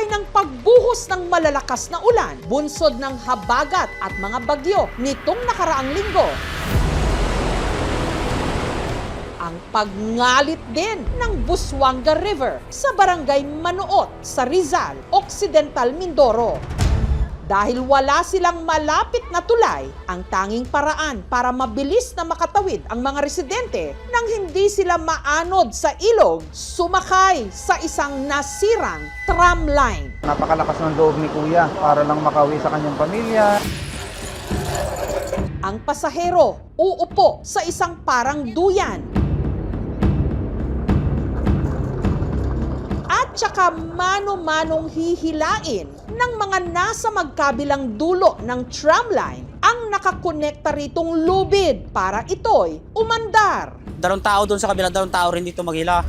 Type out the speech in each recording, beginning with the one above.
ng pagbuhos ng malalakas na ulan, bunsod ng habagat at mga bagyo nitong nakaraang linggo. Ang pagngalit din ng Busuanga River sa barangay Manuot sa Rizal, Occidental Mindoro. Dahil wala silang malapit na tulay, ang tanging paraan para mabilis na makatawid ang mga residente nang hindi sila maanod sa ilog, sumakay sa isang nasirang tram line. Napakalakas ng loob ni Kuya para lang makauwi sa kanyang pamilya. Ang pasahero uupo sa isang parang duyan. At saka mano-manong hihilain ng mga nasa magkabilang dulo ng tramline ang nakakonekta ritong lubid para ito'y umandar. 2 tao doon sa kabila, 2 tao rin dito maghila.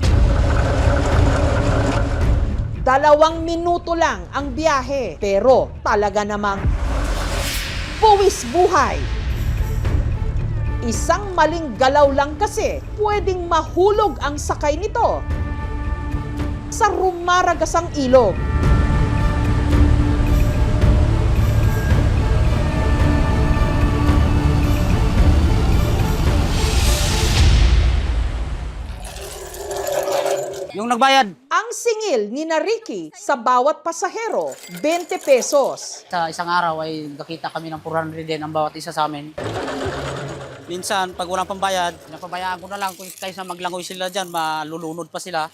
2 minuto lang ang biyahe, pero talaga namang buwis buhay. Isang maling galaw lang kasi pwedeng mahulog ang sakay nito sa rumaragasang ilog. Yung nagbayad, Ang singil ni Ricky sa bawat pasahero, 20 pesos. sa isang araw ay nakita kami ng 400 din ang bawat isa sa amin. Minsan, pag walang pambayad, napabayaan ko na lang kaysa maglangoy sila dyan, malulunod pa sila.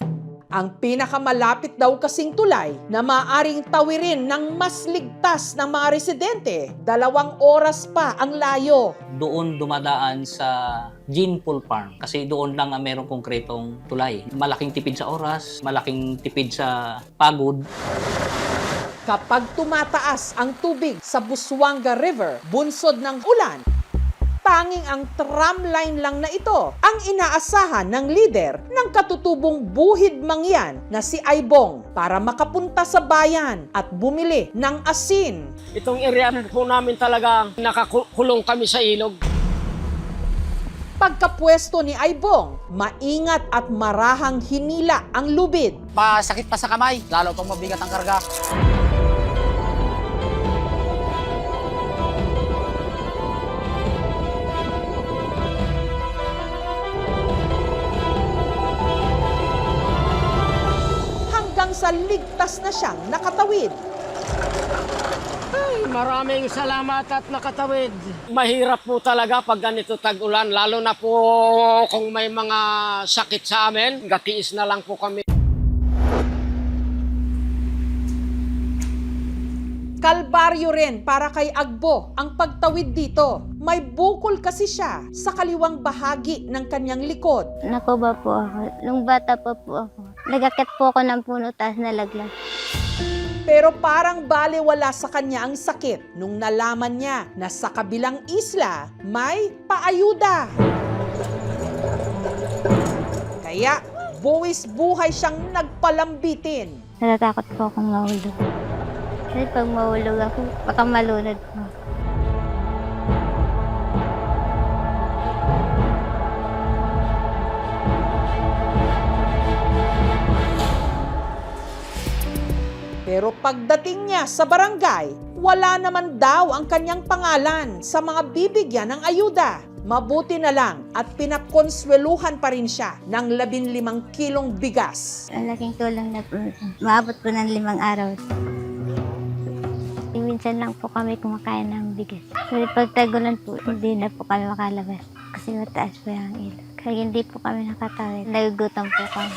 Ang pinakamalapit daw kasing tulay na maaring tawirin ng mas ligtas ng mga residente, 2 oras pa ang layo. Doon dumadaan sa Gene Pool Farm kasi doon lang ang merong konkretong tulay. Malaking tipid sa oras, malaking tipid sa pagod. Kapag tumataas ang tubig sa Busuanga River, bunsod ng ulan, tanging ang tramline lang na ito ang inaasahan ng lider ng katutubong buhid mangyan na si Aibong para makapunta sa bayan at bumili ng asin. Itong area po namin talaga nakakulong kami sa ilog. Pagkapwesto ni Aibong, maingat at marahang hinila ang lubid. Pasakit pa sa kamay, lalo pang mabigat ang karga. Hanggang sa ligtas na siyang nakatawid. Ay, maraming salamat at nakatawid. Mahirap po talaga pag ganito tag-ulan, lalo na po kung may mga sakit sa amin. Gatiis na lang po kami. Kalbaryo rin para kay Agbo ang pagtawid dito. May bukol kasi siya sa kaliwang bahagi ng kanyang likod. Nakuba po ako. Nung bata pa po ako. Nagakit po ako ng puno tapos nalaglag. Pero parang balewala sa kanya ang sakit nung nalaman niya na sa kabilang isla may paayuda. Kaya buwis buhay siyang nagpalambitin. Natatakot po akong mahulog. Kasi pag mahulog ako, baka malunod po. Pero pagdating niya sa barangay, wala naman daw ang kanyang pangalan sa mga bibigyan ng ayuda. Mabuti na lang at pinakonsweluhan pa rin siya ng 15 kilong bigas. Ang laking tulong na po. Maabot po ng 5 araw. Minsan lang po kami kumakain ng bigas. Kasi pag tagulan po, hindi na po kami makalabas. Kasi mataas po yung ilog. Kaya hindi po kami nakatawid. Nagugutom po kami.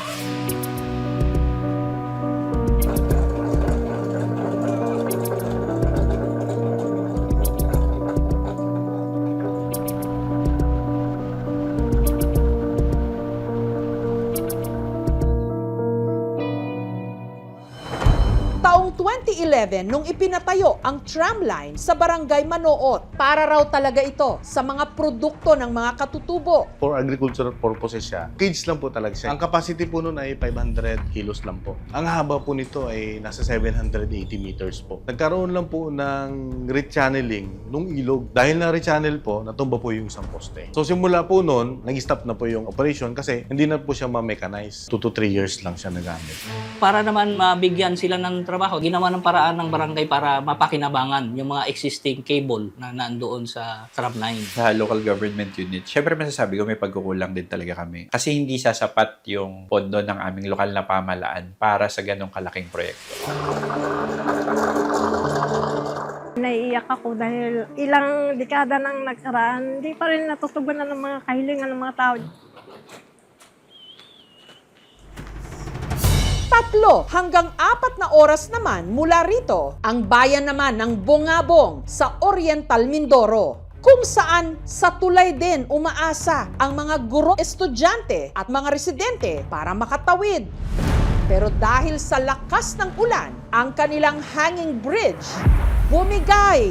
Taong 2011 nung ipinatayo ang tramline sa barangay Manuot. Para raw talaga ito sa mga produkto ng mga katutubo. For agricultural purposes siya. Cage lang po talaga siya. Ang capacity po nun ay 500 kilos lang po. Ang haba po nito ay nasa 780 meters po. Nagkaroon lang po ng rechanneling nung ilog. Dahil na rechannel po, natumba po yung isang poste. So simula po nun, nag-stop na po yung operation kasi hindi na po siya ma-mechanize. 2 to 3 years lang siya nagamit. Para naman mabigyan sila ng trabaho, ginawa ng paraan ng barangay para mapakinabangan yung mga existing cable na nandoon sa Trab 9. Sa local government unit, syempre masasabi ko may pagkukulang din talaga kami. Kasi hindi sasapat yung pondo ng aming lokal na pamahalaan para sa ganong kalaking proyekto. Naiiyak ako dahil ilang dekada nang nagkaraan, hindi pa rin natutugunan ng mga kahilingan ng mga tao. 3 hanggang 4 na oras naman mula rito ang bayan naman ng Bungabong sa Oriental Mindoro, kung saan sa tulay din umaasa ang mga guro, estudyante at mga residente para makatawid. Pero dahil sa lakas ng ulan, ang kanilang hanging bridge bumigay.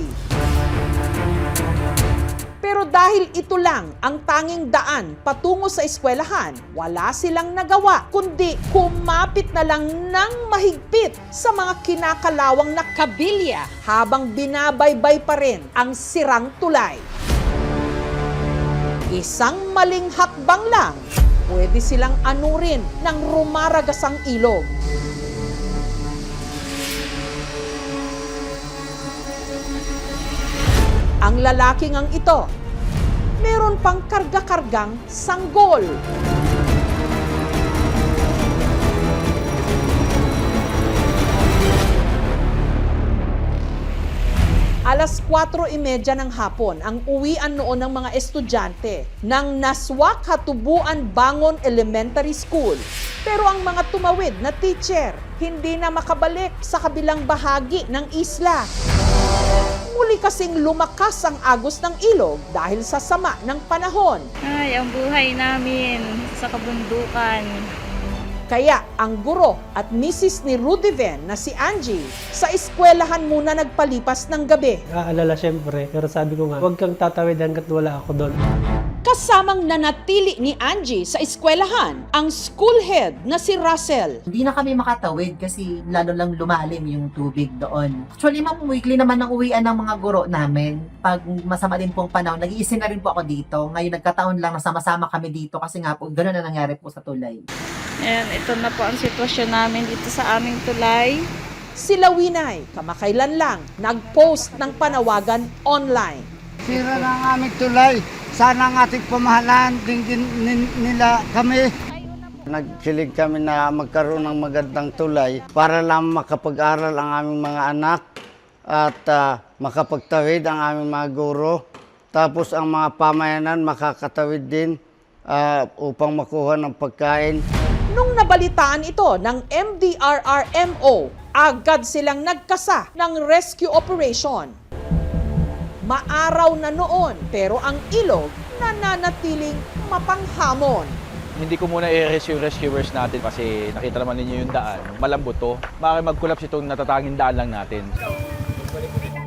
Pero dahil ito lang ang tanging daan patungo sa eskwelahan, wala silang nagawa kundi kumapit na lang ng mahigpit sa mga kinakalawang na kabilya habang binabaybay pa rin ang sirang tulay. Isang maling hakbang lang, pwede silang anurin ng rumaragasang ilog. Ang lalaking ang ito, meron pang karga-kargang sanggol. Alas 4:30 ng hapon ang uwian noon ng mga estudyante ng Naswak Hatubuan Bangon Elementary School. Pero ang mga tumawid na teacher hindi na makabalik sa kabilang bahagi ng isla. Muli kasing lumakas ang agos ng ilog dahil sa sama ng panahon. Ay, ang buhay namin sa kabundukan. Kaya ang guro at misis ni Rudiven na si Angie sa eskwelahan muna nagpalipas ng gabi. Aalala syempre, pero sabi ko nga, huwag kang tatawid hanggat wala ako doon. Kasamang nanatili ni Angie sa eskwelahan ang school head na si Russell. Hindi na kami makatawid kasi lalo lang lumalim yung tubig doon. Actually, ma'am, weekly naman ang uwian ng mga guro namin. Pag masama din pong panahon, nag-iisin na rin po ako dito. Ngayon, nagkataon lang na sama-sama kami dito kasi nga po, gano'n na nangyari po sa tulay. Ayan, ito na po ang sitwasyon namin dito sa aming tulay. Sila Winay, kamakailan lang, nag-post ng panawagan online. Sira na ang aming tulay. Sana ang ating pamahalaan din nila kami. Nagsilig kami na magkaroon ng magandang tulay para lang makapag-aral ang aming mga anak at makapagtawid ang aming mga guro. Tapos ang mga pamayanan makakatawid din upang makuha ng pagkain. Nung nabalitaan ito ng MDRRMO, agad silang nagkasa ng rescue operation. Maaraw na noon, pero ang ilog nananatiling mapanghamon. Hindi ko muna i-rescue rescuers natin kasi nakita naman ninyo yung daan. Malambot to. Baka mag-collapse itong natatanging daan lang natin.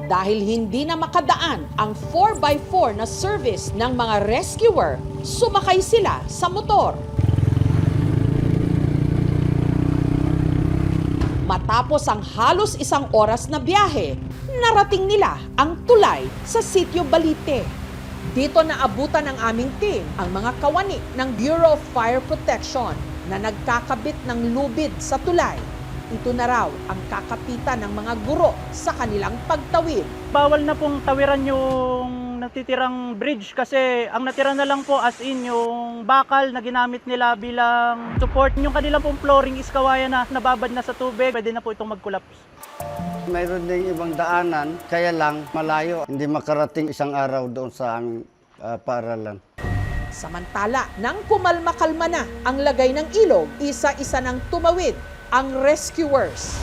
Dahil hindi na makadaan ang 4x4 na service ng mga rescuer, sumakay sila sa motor. Matapos ang halos 1 oras na biyahe, narating nila ang tulay sa Sitio Balite. Dito naabutan ng aming team ang mga kawani ng Bureau of Fire Protection na nagkakabit ng lubid sa tulay. Ito na raw ang kakapitan ng mga guro sa kanilang pagtawid. Bawal na pong tawiran yung natitirang bridge kasi ang natira na lang po as in yung bakal na ginamit nila bilang support. Yung kanilang pong flooring is kawayan na nababad na sa tubig, pwede na po itong mag-collapse. Mayroon din ibang daanan, kaya lang malayo. Hindi makarating isang araw doon sa aming paaralan. Samantala, nang kumalma-kalma na ang lagay ng ilog, isa-isa nang tumawid ang rescuers.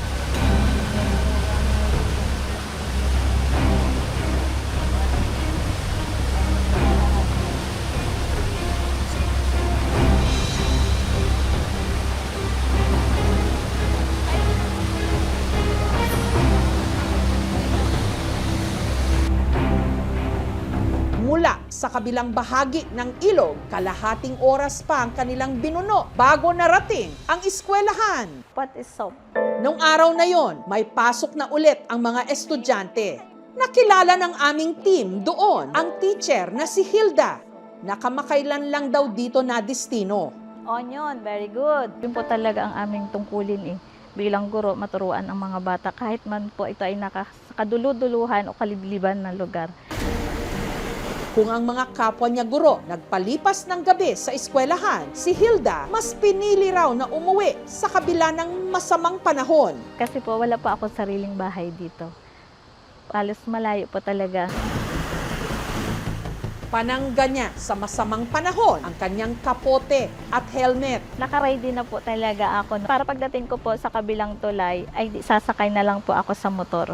Mula sa kabilang bahagi ng ilog, kalahating oras pa ang kanilang binuno bago narating ang eskwelahan. What is soap? Nung araw na yon, may pasok na ulit ang mga estudyante. Nakilala ng aming team doon ang teacher na si Hilda, na kamakailan lang daw dito na destino. Onion, very good. Yun po talaga ang aming tungkulin eh. bilang guro maturuan ang mga bata kahit man po ito ay nakakaduluduluhan o kalibliban ng lugar. Kung ang mga kapwa niya guro nagpalipas ng gabi sa eskwelahan, si Hilda mas pinili raw na umuwi sa kabila ng masamang panahon. Kasi po wala pa ako sariling bahay dito. Halos malayo po talaga. Panangga niya sa masamang panahon ang kanyang kapote at helmet. Nakaready na po talaga ako. Para pagdating ko po sa kabilang tulay, ay sasakay na lang po ako sa motor.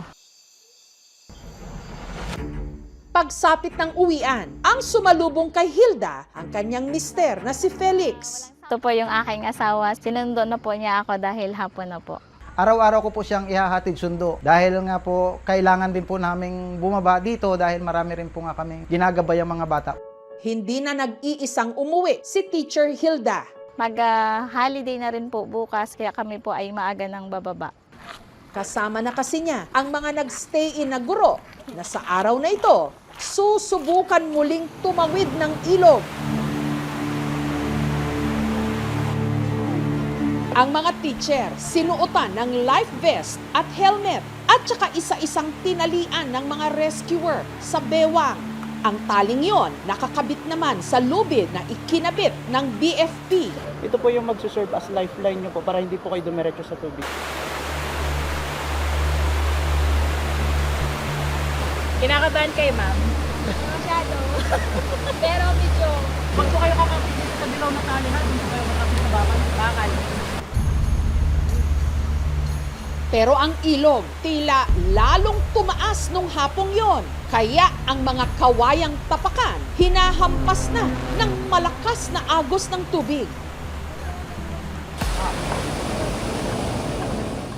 Pagsapit ng uwian, ang sumalubong kay Hilda ang kanyang mister na si Felix. Ito po yung aking asawa. Sinundo na po niya ako dahil hapon na po. Araw-araw ko po siyang ihahatid sundo. Dahil nga po, kailangan din po naming bumaba dito dahil marami rin po nga kami ginagabay ang mga bata. Hindi na nag-iisang umuwi si Teacher Hilda. Mag-holiday na rin po bukas kaya kami po ay maaga ng bababa. Kasama na kasi niya ang mga nag-stay-in na guro na sa araw na ito, susubukan muling tumawid ng ilog. Ang mga teacher, sinuotan ng life vest at helmet at saka isa-isang tinalian ng mga rescuer sa bewang. Ang taling yon nakakabit naman sa lubid na ikinabit ng BFP. Ito po yung magsuserve as lifeline nyo po para hindi po kayo dumiretso sa tubig. Kinakabahan kayo, ma'am? Masyado. Pero medyo... Pag po kayo kakapit sa dilaw na tali ha, hindi po kayo kakapit sa bakal. Pero ang ilog tila lalong tumaas nung hapong yon. Kaya ang mga kawayang tapakan hinahampas na ng malakas na agos ng tubig.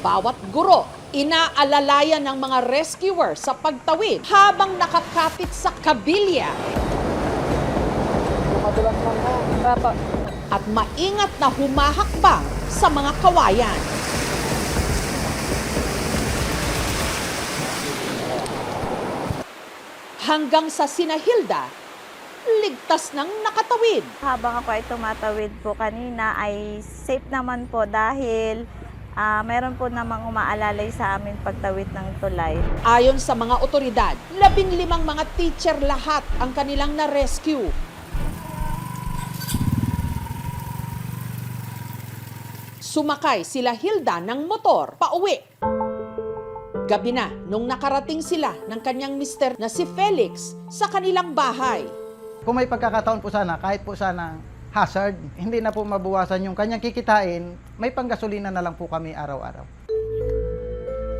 Bawat guro, inaalalayan ng mga rescuer sa pagtawid habang nakakapit sa kabilya. At maingat na humahakbang sa mga kawayan. Hanggang sa sina Hilda, ligtas nang nakatawid. Habang ako ay tumatawid po kanina ay safe naman po dahil meron po namang umaalalay sa amin pagtawid ng tulay. Ayon sa mga otoridad, 15 mga teacher lahat ang kanilang na-rescue. Sumakay sila Hilda ng motor pauwi. Gabi na nung nakarating sila ng kanyang mister na si Felix sa kanilang bahay. Kung may pagkakataon po sana, kahit po sana hazard, hindi na po mabawasan yung kanyang kikitain, may panggasolina na lang po kami araw-araw.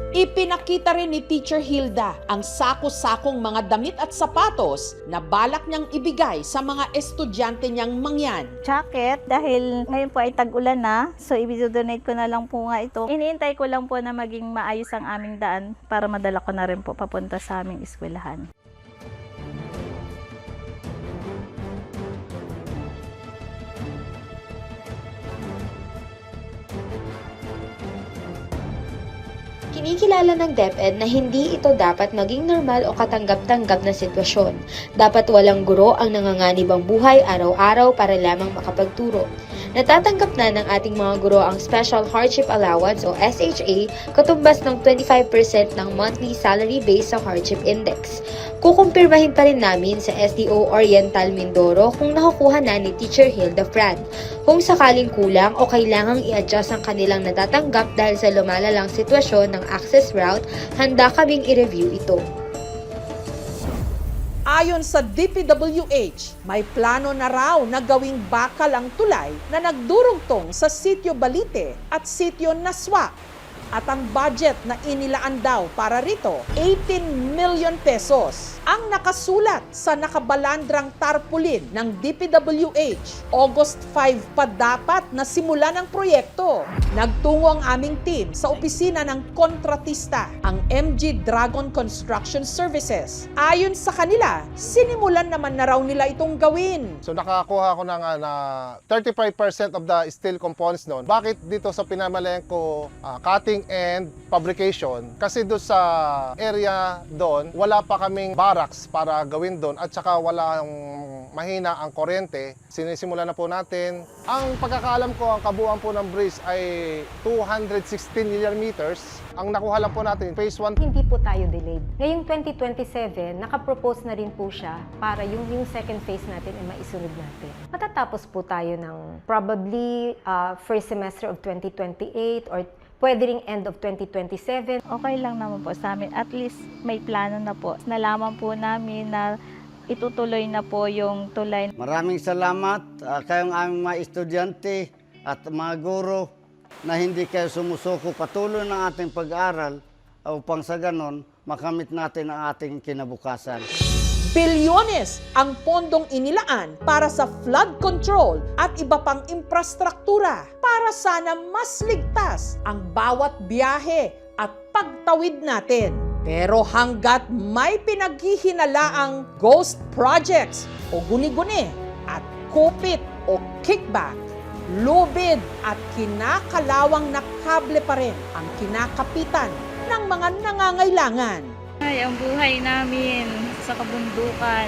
Ipinakita rin ni Teacher Hilda ang sako-sakong mga damit at sapatos na balak niyang ibigay sa mga estudyante niyang mangyan. Jacket dahil ngayon po ay tag-ulan na, so i-donate ko na lang po nga ito. Iniintay ko lang po na maging maayos ang aming daan para madala ko na rin po papunta sa aming eskwelahan. Kinikilala ng DepEd na hindi ito dapat maging normal o katanggap-tanggap na sitwasyon. Dapat walang guro ang nanganganib ang buhay araw-araw para lamang makapagturo. Natatanggap na ng ating mga guro ang Special Hardship Allowance o SHA katumbas ng 25% ng monthly salary based sa Hardship Index. Kukumpirmahin pa rin namin sa SDO Oriental Mindoro kung nakukuha na ni Teacher Hilda Fran. Kung sakaling kulang o kailangang i-adjust ang kanilang natatanggap dahil sa lumalalang sitwasyon ng access route, handa kaming i-review ito. Ayon sa DPWH, may plano na raw na gawing bakal ang tulay na nagdurugtong sa Sitio Balite at Sitio Naswa. At ang budget na inilaan daw para rito, 18 million pesos. Ang nakasulat sa nakabalandrang tarpaulin ng DPWH, August 5 pa dapat na simula ng proyekto. Nagtungo ang aming team sa opisina ng kontratista, ang MG Dragon Construction Services. Ayon sa kanila, sinimulan naman na raw nila itong gawin. So nakakuha ako ng 35% of the steel components noon. Bakit dito sa pinamalayan ko cutting building and fabrication. Kasi doon sa area doon, wala pa kaming barracks para gawin doon at saka walang mahina ang kuryente. Sinisimulan na po natin. Ang pagkakaalam ko, ang kabuuan po ng bridge ay 216 linear meters. Ang nakuha lang po natin, phase 1. Hindi po tayo delayed. Ngayong 2027, nakapropose na rin po siya para yung second phase natin ay maisunod natin. Matatapos po tayo ng probably first semester of 2028 or pwede ring end of 2027. Okay lang naman po sa amin. At least may plano na po. Nalaman po namin na itutuloy na po yung tulay. Maraming salamat kayong aming mga estudyante at mga guro na hindi kayo sumusuko patuloy ng ating pag-aaral upang sa ganon makamit natin ang ating kinabukasan. Bilyones ang pondong inilaan para sa flood control at iba pang infrastruktura para sana mas ligtas ang bawat biyahe at pagtawid natin. Pero hanggat may pinaghihinalaang ghost projects o guni-guni at kupit o kickback, lubid at kinakalawang na kable pa rin ang kinakapitan ng mga nangangailangan. Ay, ang buhay namin sa kabundukan.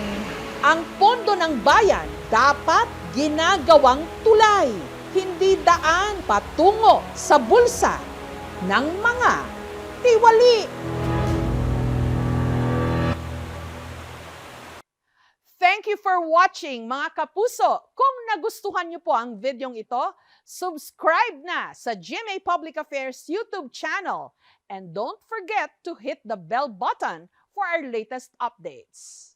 Ang pondo ng bayan dapat ginagawang tulay, hindi daan patungo sa bulsa ng mga tiwali. Thank you for watching, mga kapuso. Kung nagustuhan niyo po ang videong ito, subscribe na sa GMA Public Affairs YouTube channel. And don't forget to hit the bell button for our latest updates.